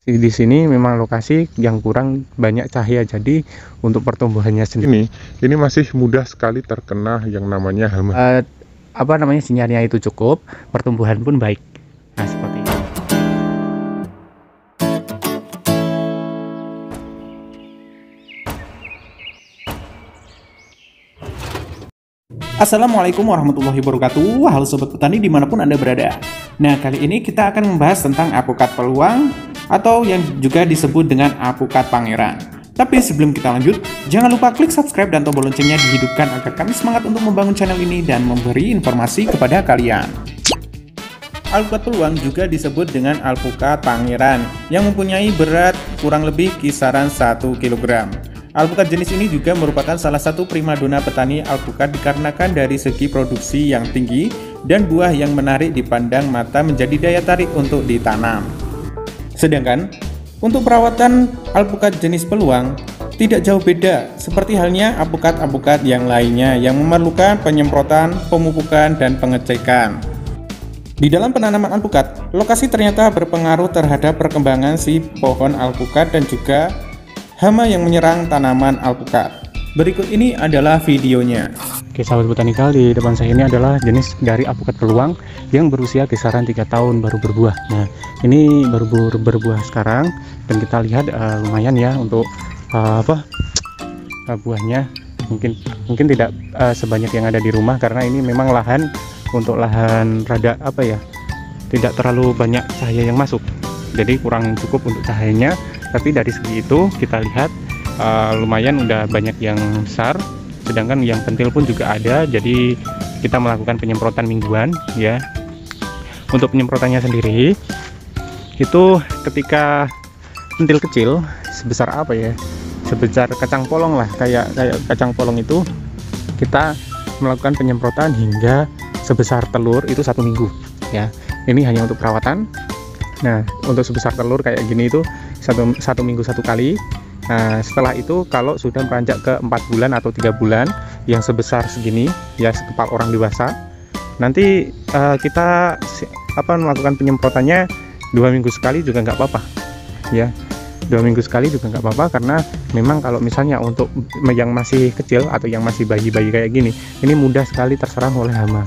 Di sini memang lokasi yang kurang banyak cahaya, jadi untuk pertumbuhannya sendiri Ini masih mudah sekali terkena yang namanya hama. sinyalnya itu cukup, pertumbuhan pun baik. Nah, seperti ini. Assalamualaikum warahmatullahi wabarakatuh. Halo sobat petani dimanapun Anda berada. Nah, kali ini kita akan membahas tentang apukat peluang atau yang juga disebut dengan apukat pangeran. Tapi sebelum kita lanjut, jangan lupa klik subscribe dan tombol loncengnya dihidupkan agar kami semangat untuk membangun channel ini dan memberi informasi kepada kalian. Alpukat peluang juga disebut dengan alpukat pangeran yang mempunyai berat kurang lebih kisaran 1 kg. Alpukat jenis ini juga merupakan salah satu primadona petani alpukat dikarenakan dari segi produksi yang tinggi dan buah yang menarik dipandang mata menjadi daya tarik untuk ditanam. Sedangkan untuk perawatan alpukat jenis peluang tidak jauh beda seperti halnya alpukat-alpukat yang lainnya yang memerlukan penyemprotan, pemupukan, dan pengecekan. Di dalam penanaman alpukat, lokasi ternyata berpengaruh terhadap perkembangan si pohon alpukat dan juga hama yang menyerang tanaman alpukat. Berikut ini adalah videonya. Oke, sahabat botanikal, di depan saya ini adalah jenis dari apukat peluang yang berusia kisaran 3 tahun baru berbuah. Nah, ini baru berbuah sekarang dan kita lihat lumayan ya untuk buahnya. Mungkin tidak sebanyak yang ada di rumah karena ini memang lahan rada tidak terlalu banyak cahaya yang masuk. Jadi kurang cukup untuk cahayanya. Tapi dari segi itu kita lihat lumayan udah banyak yang besar, sedangkan yang pentil pun juga ada. Jadi kita melakukan penyemprotan mingguan ya. Untuk penyemprotannya sendiri itu ketika pentil kecil sebesar sebesar kacang polong lah, kayak kacang polong itu kita melakukan penyemprotan hingga sebesar telur itu 1 minggu ya. Ini hanya untuk perawatan. Nah, untuk sebesar telur kayak gini itu satu minggu 1 kali. Nah, setelah itu kalau sudah beranjak ke 4 bulan atau 3 bulan yang sebesar segini ya, sekepal orang dewasa, nanti kita melakukan penyemprotannya 2 minggu sekali juga nggak apa-apa ya. 2 minggu sekali juga nggak apa-apa, karena memang kalau misalnya untuk yang masih kecil atau yang masih bayi-bayi kayak gini, ini mudah sekali terserang oleh hama.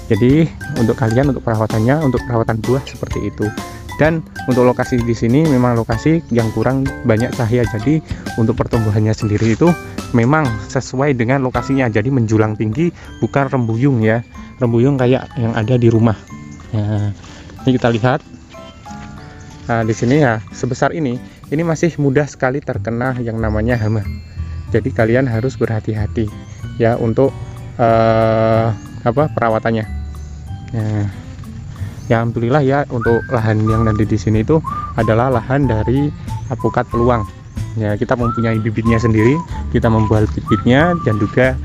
Jadi untuk kalian, untuk perawatannya, untuk perawatan buah seperti itu. Dan untuk lokasi di sini memang lokasi yang kurang banyak cahaya, jadi untuk pertumbuhannya sendiri itu memang sesuai dengan lokasinya, jadi menjulang tinggi, bukan rembuyung ya, rembuyung kayak yang ada di rumah. Nah, ini kita lihat. Nah, di sini ya sebesar ini masih mudah sekali terkena yang namanya hama. Jadi kalian harus berhati-hati ya untuk perawatannya. Nah, ya alhamdulillah ya, untuk lahan yang nanti di sini itu adalah lahan dari apukat peluang. Ya, kita mempunyai bibitnya sendiri, kita membuat bibitnya dan juga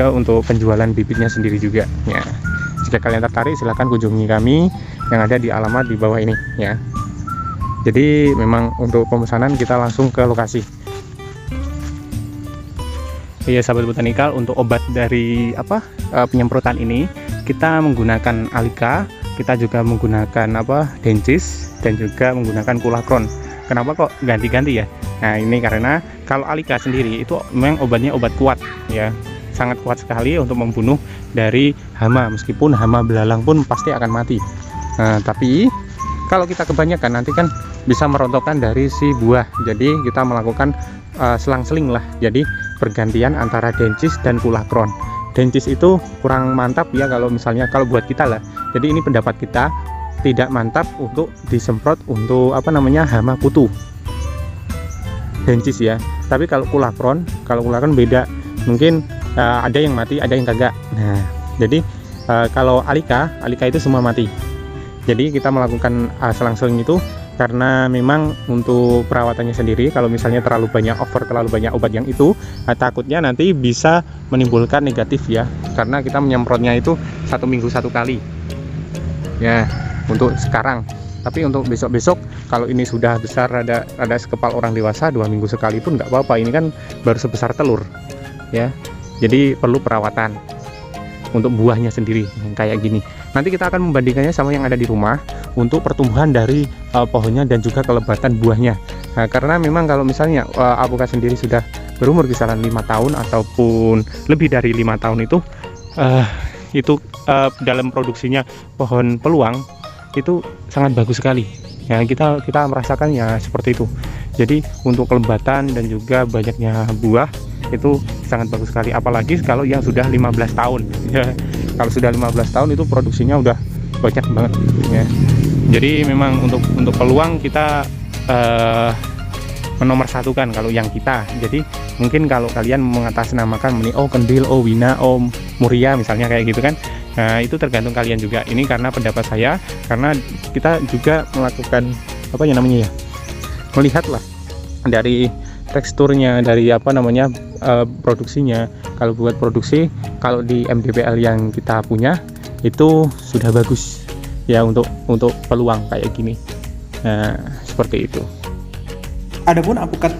untuk penjualan bibitnya sendiri juga. Ya, jika kalian tertarik silahkan kunjungi kami yang ada di alamat di bawah ini ya. Jadi memang untuk pemesanan kita langsung ke lokasi. Ya sahabat botanikal, untuk obat dari penyemprotan ini kita menggunakan Alika. Kita juga menggunakan Dencis dan juga menggunakan Kulakron. Kenapa kok ganti-ganti ya? Nah, ini karena kalau Alika sendiri itu memang obatnya obat kuat ya, sangat kuat sekali untuk membunuh dari hama. Meskipun hama belalang pun pasti akan mati. Nah, tapi kalau kita kebanyakan nanti kan bisa merontokkan dari si buah. Jadi kita melakukan selang-seling lah. Jadi pergantian antara Dencis dan Kulakron. Dencis itu kurang mantap ya kalau buat kita lah. Jadi ini pendapat kita, tidak mantap untuk disemprot untuk hama kutu. Dencis ya. Tapi kalau Kulakron beda. Mungkin ada yang mati, ada yang kagak. Nah, jadi kalau Alika itu semua mati. Jadi kita melakukan selang-seling itu karena memang untuk perawatannya sendiri, kalau misalnya terlalu banyak obat yang itu, takutnya nanti bisa menimbulkan negatif ya, karena kita menyemprotnya itu 1 minggu 1 kali ya untuk sekarang. Tapi untuk besok-besok kalau ini sudah besar, ada sekepal orang dewasa, 2 minggu sekali pun nggak apa-apa. Ini kan baru sebesar telur ya, jadi perlu perawatan untuk buahnya sendiri kayak gini. Nanti kita akan membandingkannya sama yang ada di rumah untuk pertumbuhan dari pohonnya dan juga kelebatan buahnya. Nah, karena memang kalau misalnya alpukat sendiri sudah berumur kisaran 5 tahun ataupun lebih dari 5 tahun itu dalam produksinya pohon peluang itu sangat bagus sekali. Ya, kita merasakan ya seperti itu. Jadi untuk kelembatan dan juga banyaknya buah itu sangat bagus sekali, apalagi kalau yang sudah 15 tahun ya. Kalau sudah 15 tahun itu produksinya udah banyak banget ya. Jadi memang untuk peluang kita menomorsatukan kalau yang kita. Jadi mungkin kalau kalian mengatasnamakan oh kendil, oh wina, oh muria misalnya kayak gitu kan. Nah, itu tergantung kalian juga. Ini karena pendapat saya, karena kita juga melakukan apa ya namanya ya, melihatlah dari teksturnya, dari apa namanya produksinya. Kalau buat produksi, kalau di MDPL yang kita punya itu sudah bagus ya untuk peluang kayak gini. Nah, seperti itu. Adapun alpukat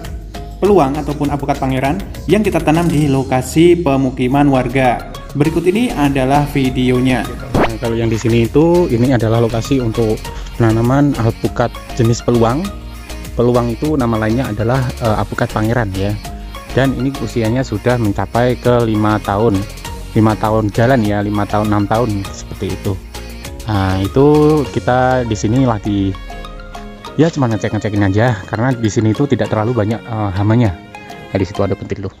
peluang ataupun alpukat pangeran yang kita tanam di lokasi pemukiman warga. Berikut ini adalah videonya. Nah, kalau yang di sini itu ini adalah lokasi untuk penanaman alpukat jenis peluang. Peluang itu nama lainnya adalah alpukat pangeran ya. Dan ini usianya sudah mencapai ke 5 tahun. 5 tahun jalan ya, 5 tahun 6 tahun seperti itu. Nah, itu kita di sini lagi ya cuma ngecekin aja, karena di sini itu tidak terlalu banyak hamanya. Nah, di situ ada pentil loh.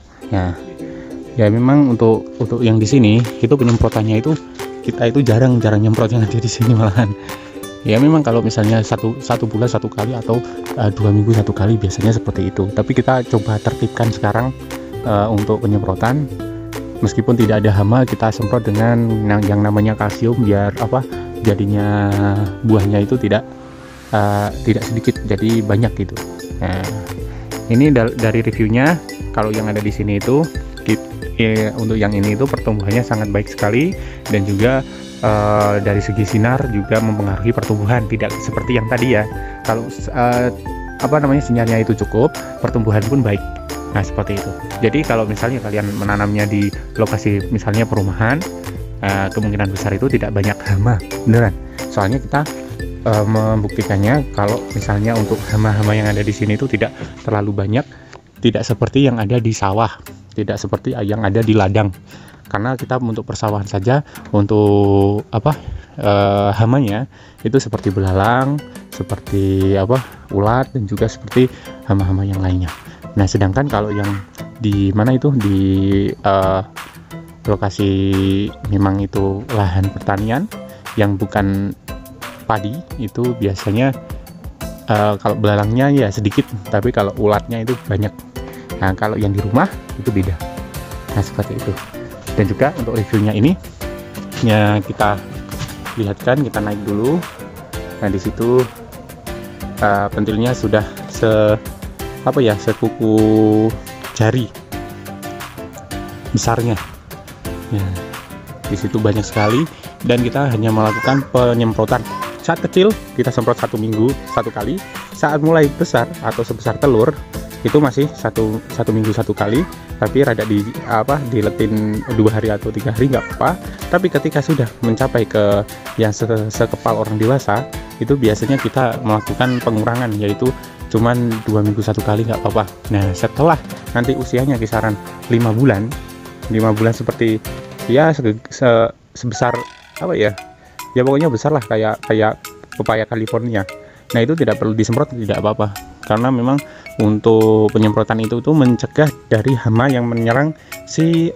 Ya memang untuk yang di sini itu penyemprotannya itu kita itu jarang nyemprot yang ada di sini malahan. Ya memang kalau misalnya satu bulan satu kali atau 2 minggu satu kali biasanya seperti itu. Tapi kita coba tertibkan sekarang untuk penyemprotan. Meskipun tidak ada hama, kita semprot dengan yang namanya kalsium biar apa jadinya buahnya itu tidak sedikit, jadi banyak gitu. Nah, ini dari reviewnya. Kalau yang ada di sini itu untuk yang ini itu pertumbuhannya sangat baik sekali, dan juga dari segi sinar juga mempengaruhi pertumbuhan, tidak seperti yang tadi ya. Kalau sinarnya itu cukup, pertumbuhan pun baik. Nah, seperti itu. Jadi kalau misalnya kalian menanamnya di lokasi misalnya perumahan, kemungkinan besar itu tidak banyak hama, beneran. Soalnya kita membuktikannya kalau misalnya untuk hama-hama yang ada di sini itu tidak terlalu banyak, tidak seperti yang ada di sawah, tidak seperti yang ada di ladang. Karena kita untuk persawahan saja, untuk hamanya itu seperti belalang, seperti ulat, dan juga seperti hama-hama yang lainnya. Nah, sedangkan kalau yang di mana itu di lokasi memang itu lahan pertanian yang bukan padi, itu biasanya kalau belalangnya ya sedikit, tapi kalau ulatnya itu banyak. Nah, kalau yang di rumah itu beda. Nah, seperti itu. Dan juga untuk reviewnya ini ya kita lihatkan, kita naik dulu. Nah, di situ pentilnya sudah sekuku jari besarnya. Ya, di situ banyak sekali, dan kita hanya melakukan penyemprotan. Saat kecil kita semprot 1 minggu 1 kali. Saat mulai besar atau sebesar telur itu masih satu minggu 1 kali, tapi rada diletin 2 hari atau 3 hari nggak apa-apa. Tapi ketika sudah mencapai ke yang sekepal orang dewasa, itu biasanya kita melakukan pengurangan, yaitu cuman 2 minggu 1 kali nggak apa-apa. Nah, setelah nanti usianya kisaran 5 bulan seperti ya sebesar ya pokoknya besar lah, kayak pepaya California. Nah, itu tidak perlu disemprot, tidak apa-apa, karena memang untuk penyemprotan itu tuh mencegah dari hama yang menyerang si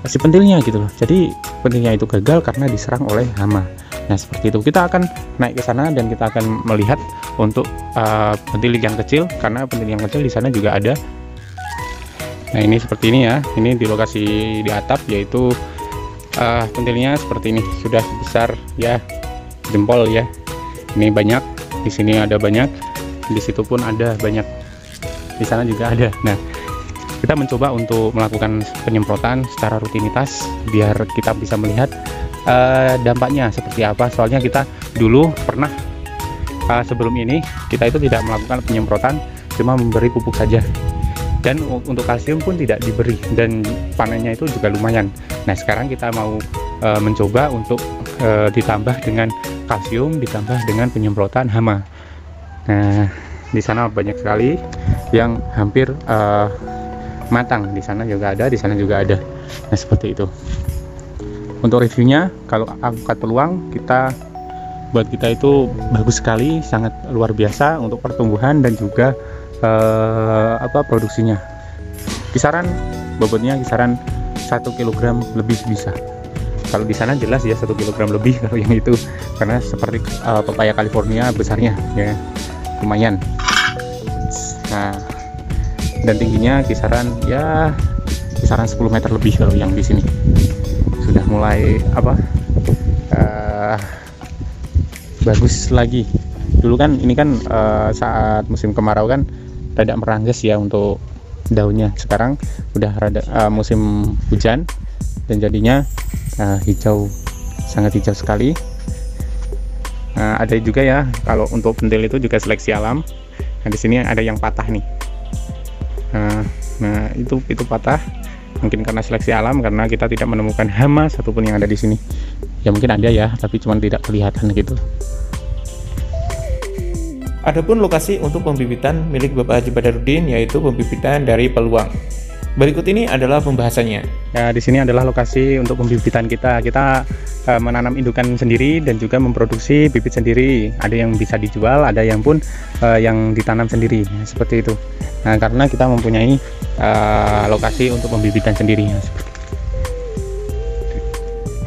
si pentilnya gitu loh. Jadi pentilnya itu gagal karena diserang oleh hama. Nah, seperti itu. Kita akan naik ke sana dan kita akan melihat untuk pentil yang kecil, karena pentil yang kecil di sana juga ada. Nah, ini seperti ini ya. Ini di lokasi di atap, yaitu pentilnya seperti ini, sudah sebesar ya jempol ya. Ini banyak, di sini ada banyak, di situ pun ada banyak, di sana juga ada. Nah, kita mencoba untuk melakukan penyemprotan secara rutinitas biar kita bisa melihat dampaknya seperti apa. Soalnya kita dulu pernah sebelum ini kita itu tidak melakukan penyemprotan, cuma memberi pupuk saja, dan untuk kalsium pun tidak diberi, dan panennya itu juga lumayan. Nah, sekarang kita mau mencoba untuk ditambah dengan kalsium, ditambah dengan penyemprotan hama. Nah, di sana banyak sekali yang hampir matang. Di sana juga ada, di sana juga ada. Nah, seperti itu. Untuk reviewnya, kalau alpukat peluang buat kita itu bagus sekali, sangat luar biasa untuk pertumbuhan dan juga produksinya. Kisaran bobotnya kisaran 1 kg lebih bisa. Kalau di sana jelas ya 1 kg lebih kalau yang itu, karena seperti pepaya California besarnya ya, lumayan. Nah, dan tingginya kisaran 10 meter lebih kalau yang di sini. Sudah mulai bagus lagi. Dulu kan ini kan saat musim kemarau kan rada merangges ya untuk daunnya. Sekarang udah rada musim hujan dan jadinya hijau, sangat hijau sekali. Ada juga ya kalau untuk pentil itu juga seleksi alam. Nah, di sini ada yang patah nih. Nah, itu patah. Mungkin karena seleksi alam, karena kita tidak menemukan hama satupun yang ada di sini. Ya mungkin ada ya, tapi cuma tidak kelihatan gitu. Adapun lokasi untuk pembibitan milik Bapak Haji Badarudin yaitu pembibitan dari peluang. Berikut ini adalah pembahasannya. Ya, di sini adalah lokasi untuk pembibitan kita. Kita menanam indukan sendiri dan juga memproduksi bibit sendiri. Ada yang bisa dijual, ada yang pun yang ditanam sendiri. Ya, seperti itu. Nah, karena kita mempunyai lokasi untuk pembibitan sendiri. Ya,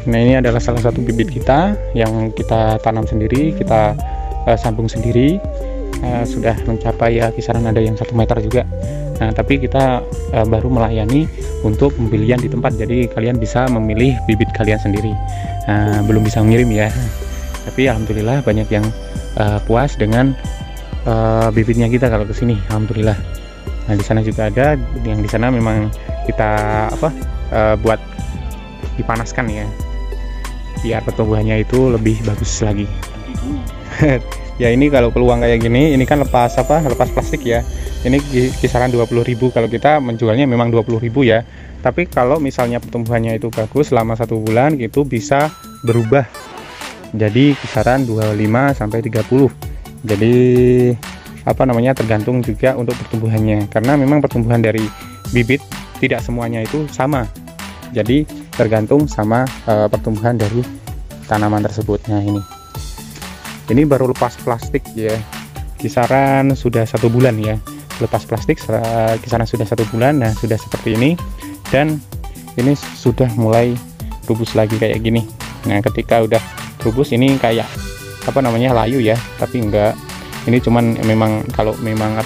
nah, ini adalah salah satu bibit kita yang kita tanam sendiri, kita sambung sendiri. Sudah mencapai ya kisaran ada yang 1 meter juga. Nah, tapi kita baru melayani untuk pembelian di tempat, jadi kalian bisa memilih bibit kalian sendiri. Belum bisa mengirim ya, tapi alhamdulillah banyak yang puas dengan bibitnya kita kalau ke sini, alhamdulillah. Nah, di sana juga ada, yang di sana memang kita buat dipanaskan ya, biar pertumbuhannya itu lebih bagus lagi. Ya, ini kalau peluang kayak gini, ini kan lepas plastik ya. Ini kisaran 20.000, kalau kita menjualnya memang 20.000 ya. Tapi kalau misalnya pertumbuhannya itu bagus selama 1 bulan itu bisa berubah jadi kisaran 25 sampai 30. Jadi tergantung juga untuk pertumbuhannya, karena memang pertumbuhan dari bibit tidak semuanya itu sama. Jadi tergantung sama pertumbuhan dari tanaman tersebut. Nah, ini baru lepas plastik ya, kisaran sudah 1 bulan ya, lepas plastik kisaran sudah 1 bulan. Nah, sudah seperti ini, dan ini sudah mulai rubus lagi kayak gini. Nah, ketika udah rubus ini kayak layu ya, tapi enggak, ini cuman memang kalau memang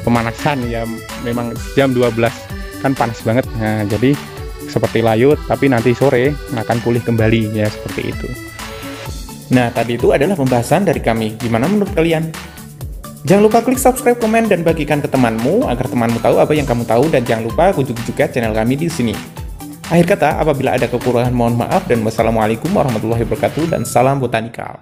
pemanasan ya, memang jam 12 kan panas banget. Nah, jadi seperti layu, tapi nanti sore akan pulih kembali ya, seperti itu. Nah, tadi itu adalah pembahasan dari kami. Gimana menurut kalian? Jangan lupa klik subscribe, komen, dan bagikan ke temanmu agar temanmu tahu apa yang kamu tahu, dan jangan lupa kunjungi juga channel kami di sini. Akhir kata, apabila ada kekurangan mohon maaf, dan wassalamualaikum warahmatullahi wabarakatuh, dan salam botanikal.